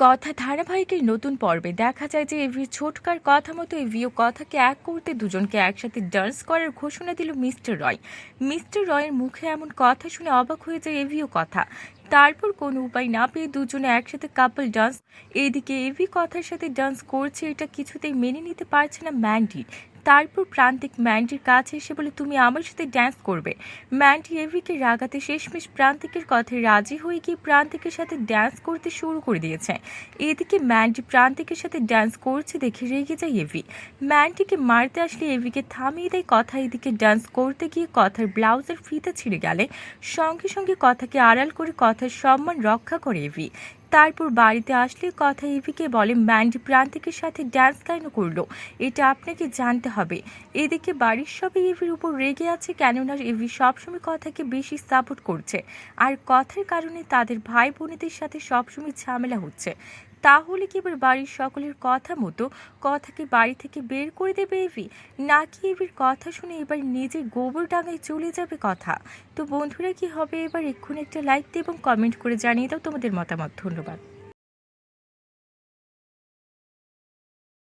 কথা ধারাবাহিকের নতুন পর্বে দেখা যায় যে এভির ছোটকার কথা মতো এভিও কথাকে এক করতে দুজনকে একসাথে ডান্স করার ঘোষণা দিল মিস্টার রয়। মিস্টার রয়ের মুখে এমন কথা শুনে অবাক হয়ে যায় এভিও কথা। তারপর কোনো উপায় না পেয়ে দুজনে একসাথে কাপল ডান্স। এইদিকে এভি কথার সাথে ডান্স করছে, এটা কিছুতেই মেনে নিতে পারছে না ম্যান্ডি। তারপর প্রান্তিক ম্যান্ডির কাছে এসে বলে, তুমি আমার সাথে ড্যান্স করবে। ম্যান্ডি এভিকে রাগাতে শেষমেশ প্রান্তিকের কথায় রাজি হয়ে গিয়ে প্রান্তিকের সাথে ড্যান্স করতে শুরু করে দিয়েছে। এদিকে ম্যান্ডি প্রান্তিকের সাথে ড্যান্স করছে দেখে রেগে যায় এভি। ম্যান্ডিকে মারতে আসলে এভিকে থামিয়ে দেয় কথা। এদিকে ড্যান্স করতে গিয়ে কথার ব্লাউজের ফিতা ছিঁড়ে গেলে সঙ্গে সঙ্গে কথাকে আড়াল করে কথার সম্মান রক্ষা করে এভি। তারপর বাড়িতে আসলে কথা এভিকে বলে, ম্যান্ডি প্রান্তিকের সাথে ড্যান্স কেন করলো এটা আপনাকে জানতে হবে। এদিকে বাড়ির সবাই এভির উপর রেগে আছে, কেননা এভি সবসময় কথাকে বেশি সাপোর্ট করছে, আর কথার কারণে তাদের ভাই বোনেদের সাথে সবসময় ঝামেলা হচ্ছে। তাহলে কি এবার বাড়ির সকলের কথা মতো কথাকে বাড়ি থেকে বের করে দেবে এভি, নাকি এভির কথা শুনে এবার নিজের গোবর ডাঙায় চলে যাবে কথা? তো বন্ধুরা, কি হবে এবার? এক্ষুনি একটা লাইক দিয়ে এবং কমেন্ট করে জানিয়ে দাও তোমাদের মতামত। ধন্যবাদ।